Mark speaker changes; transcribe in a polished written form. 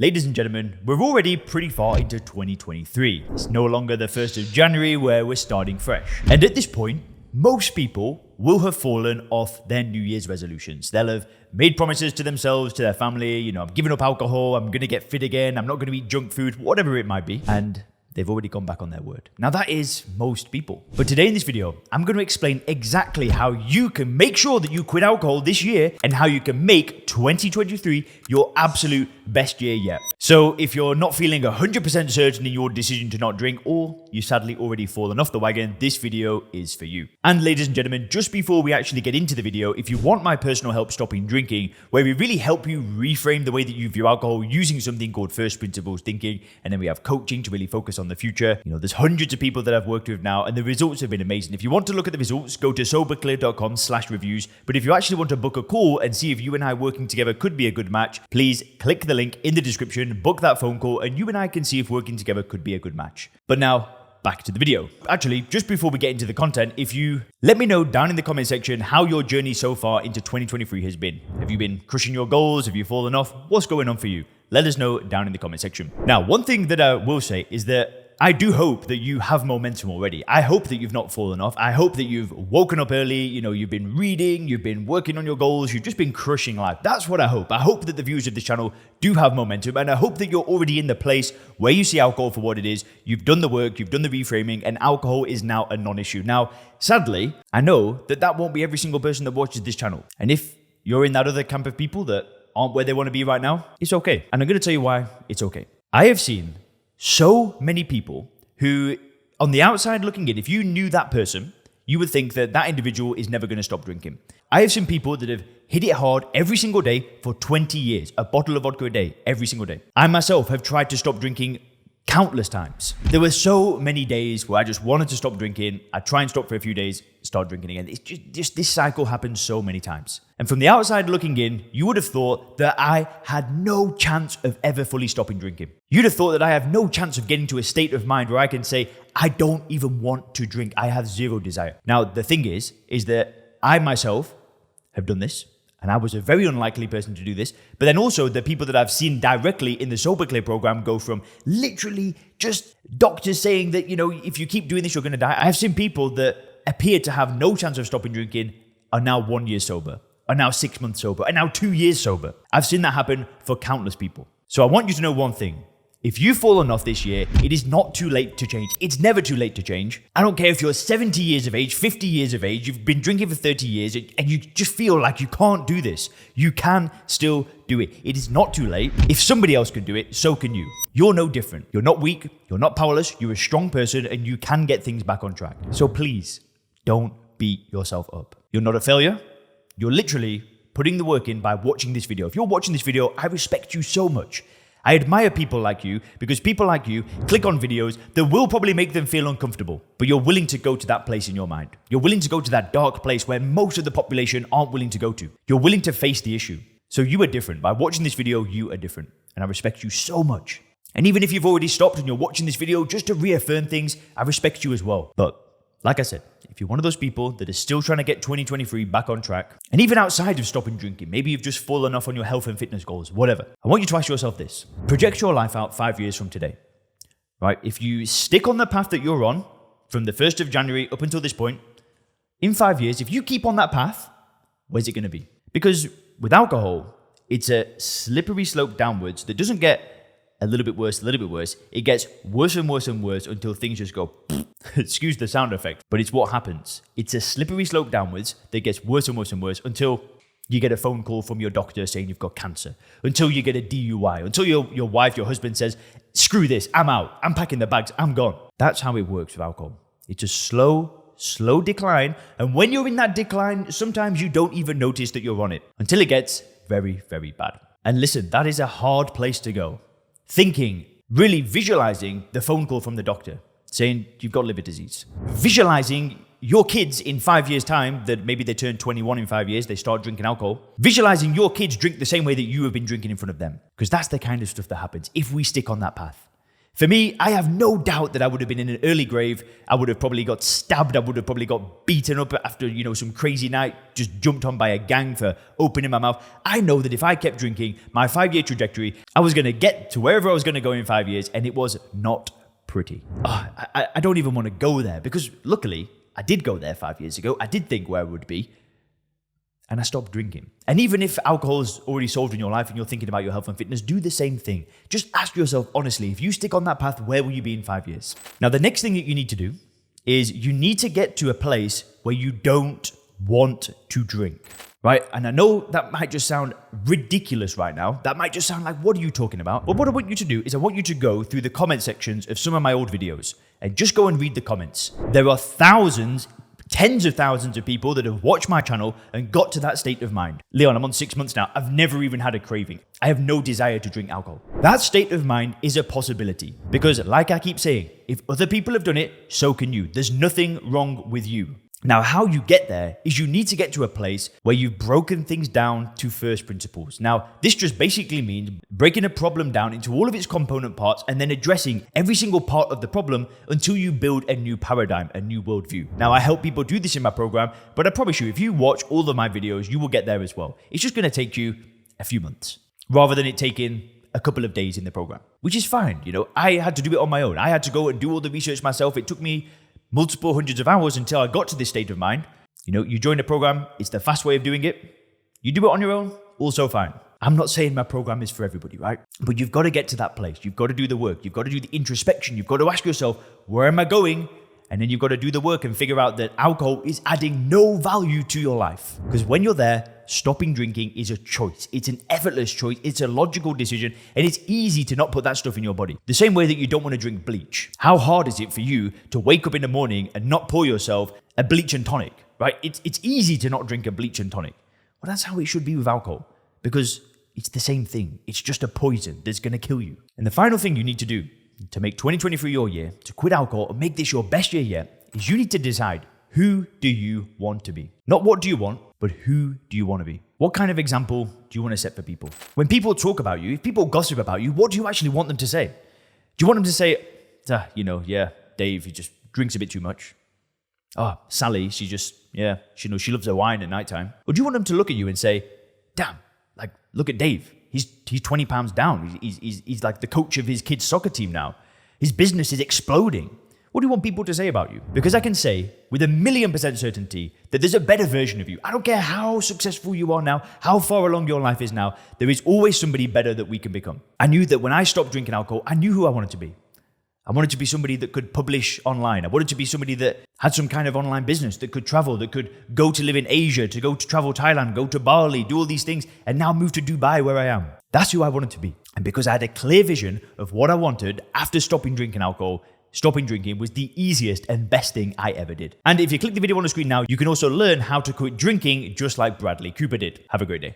Speaker 1: Ladies and gentlemen, we're already pretty far into 2023. It's no longer the 1st of January where we're starting fresh. And at this point, most people will have fallen off their New Year's resolutions. They'll have made promises to themselves, to their family, I'm giving up alcohol, I'm going to get fit again, I'm not going to eat junk food, whatever it might be. And they've already gone back on their word. Now that is most people. But today in this video, I'm going to explain exactly how you can make sure that you quit alcohol this year and how you can make 2023 your absolute best year yet. So if you're not feeling 100% certain in your decision to not drink, or you sadly already fallen off the wagon, this video is for you. And ladies and gentlemen, just before we actually get into the video, if you want my personal help stopping drinking, where we really help you reframe the way that you view alcohol using something called first principles thinking, and then we have coaching to really focus on the future. There's hundreds of people that I've worked with now, and the results have been amazing. If you want to look at the results, go to soberclear.com/reviews. But if you actually want to book a call and see if you and I working together could be a good match, please click the link in the description, book that phone call, and you and I can see if working together could be a good match. But now, back to the video. Actually, just before we get into the content, if you let me know down in the comment section how your journey so far into 2023 has been. Have you been crushing your goals? Have you fallen off? What's going on for you? Let us know down in the comment section. Now, one thing that I will say is that I do hope that you have momentum already. I hope that you've not fallen off. I hope that you've woken up early, you've been reading, you've been working on your goals, you've just been crushing life. That's what I hope. I hope that the viewers of this channel do have momentum, and I hope that you're already in the place where you see alcohol for what it is. You've done the work, you've done the reframing, and alcohol is now a non-issue. Now, sadly, I know that won't be every single person that watches this channel. And if you're in that other camp of people that aren't where they want to be right now, it's okay. And I'm going to tell you why it's okay. I have seen so many people who, on the outside looking in, if you knew that person, you would think that that individual is never going to stop drinking. I have seen people that have hit it hard every single day for 20 years, a bottle of vodka a day, every single day. I myself have tried to stop drinking countless times. There were so many days where I just wanted to stop drinking. I'd try and stop for a few days, start drinking again. It's just this cycle happens so many times. And from the outside looking in, you would have thought that I had no chance of ever fully stopping drinking. You'd have thought that I have no chance of getting to a state of mind where I can say, I don't even want to drink. I have zero desire. Now, the thing is that I myself have done this. And I was a very unlikely person to do this. But then also the people that I've seen directly in the Sober Clear program go from literally just doctors saying that, if you keep doing this, you're going to die. I have seen people that appear to have no chance of stopping drinking are now 1 year sober, are now 6 months sober, are now 2 years sober. I've seen that happen for countless people. So I want you to know one thing. If you've fallen off this year, it is not too late to change. It's never too late to change. I don't care if you're 70 years of age, 50 years of age, you've been drinking for 30 years, and you just feel like you can't do this. You can still do it. It is not too late. If somebody else can do it, so can you. You're no different. You're not weak. You're not powerless. You're a strong person, and you can get things back on track. So please, don't beat yourself up. You're not a failure. You're literally putting the work in by watching this video. If you're watching this video, I respect you so much. I admire people like you because people like you click on videos that will probably make them feel uncomfortable, but you're willing to go to that place in your mind. You're willing to go to that dark place where most of the population aren't willing to go to. You're willing to face the issue. So you are different. By watching this video, you are different. And I respect you so much. And even if you've already stopped and you're watching this video just to reaffirm things, I respect you as well. But like I said, if you're one of those people that is still trying to get 2023 back on track, and even outside of stopping drinking, maybe you've just fallen off on your health and fitness goals, whatever, I want you to ask yourself this. Project your life out 5 years from today, right? If you stick on the path that you're on from the 1st of January up until this point, in 5 years, if you keep on that path, where's it going to be? Because with alcohol, it's a slippery slope downwards that doesn't get a little bit worse. It gets worse and worse and worse until things just go, excuse the sound effect, but it's what happens. It's a slippery slope downwards that gets worse and worse and worse until you get a phone call from your doctor saying you've got cancer, until you get a DUI, until your wife, your husband says, screw this, I'm out, I'm packing the bags, I'm gone. That's how it works with alcohol. It's a slow decline. And when you're in that decline, sometimes you don't even notice that you're on it until it gets very, very bad. And listen, that is a hard place to go. Thinking, really visualizing the phone call from the doctor saying you've got liver disease. Visualizing your kids in 5 years' time, that maybe they turn 21 in 5 years, they start drinking alcohol. Visualizing your kids drink the same way that you have been drinking in front of them. Because that's the kind of stuff that happens if we stick on that path. For me, I have no doubt that I would have been in an early grave. I would have probably got stabbed. I would have probably got beaten up after, some crazy night, just jumped on by a gang for opening my mouth. I know that if I kept drinking, my 5-year trajectory, I was going to get to wherever I was going to go in 5 years, and it was not pretty. I don't even want to go there, because luckily, I did go there 5 years ago. I did think where I would be. And I stopped drinking. And even if alcohol is already solved in your life and you're thinking about your health and fitness, do the same thing. Just ask yourself honestly, if you stick on that path, where will you be in 5 years? Now, the next thing that you need to do is you need to get to a place where you don't want to drink, right? And I know that might just sound ridiculous right now. That might just sound like, what are you talking about? But what I want you to do is I want you to go through the comment sections of some of my old videos and just go and read the comments. There are tens of thousands of people that have watched my channel and got to that state of mind. Leon, I'm on 6 months now. I've never even had a craving. I have no desire to drink alcohol. That state of mind is a possibility because, like I keep saying, if other people have done it, so can you. There's nothing wrong with you. Now, how you get there is you need to get to a place where you've broken things down to first principles. Now, this just basically means breaking a problem down into all of its component parts and then addressing every single part of the problem until you build a new paradigm, a new worldview. Now, I help people do this in my program, but I promise you, if you watch all of my videos, you will get there as well. It's just going to take you a few months rather than it taking a couple of days in the program, which is fine. I had to do it on my own. I had to go and do all the research myself. It took me multiple hundreds of hours until I got to this state of mind. You join a program, it's the fast way of doing it. You do it on your own, also fine. I'm not saying my program is for everybody, right? But you've got to get to that place. You've got to do the work. You've got to do the introspection. You've got to ask yourself, where am I going? And then you've got to do the work and figure out that alcohol is adding no value to your life. Because when you're there, stopping drinking is a choice. It's an effortless choice. It's a logical decision. And it's easy to not put that stuff in your body. The same way that you don't want to drink bleach. How hard is it for you to wake up in the morning and not pour yourself a bleach and tonic, right? It's easy to not drink a bleach and tonic. Well, that's how it should be with alcohol. Because it's the same thing. It's just a poison that's going to kill you. And the final thing you need to do to make 2023 your year, to quit alcohol and make this your best year yet, is you need to decide, who do you want to be? Not what do you want, but who do you want to be? What kind of example do you want to set for people? When people talk about you, if people gossip about you, what do you actually want them to say? Do you want them to say, Dave, he just drinks a bit too much. Sally, she loves her wine at nighttime. Or do you want them to look at you and say, damn, look at Dave. He's 20 pounds down. He's like the coach of his kids' soccer team now. His business is exploding. What do you want people to say about you? Because I can say with 1,000,000% certainty that there's a better version of you. I don't care how successful you are now, how far along your life is now, there is always somebody better that we can become. I knew that when I stopped drinking alcohol, I knew who I wanted to be. I wanted to be somebody that could publish online. I wanted to be somebody that had some kind of online business, that could travel, that could go to live in Asia, to go to travel Thailand, go to Bali, do all these things, and now move to Dubai where I am. That's who I wanted to be. And because I had a clear vision of what I wanted after stopping drinking alcohol, stopping drinking was the easiest and best thing I ever did. And if you click the video on the screen now, you can also learn how to quit drinking just like Bradley Cooper did. Have a great day.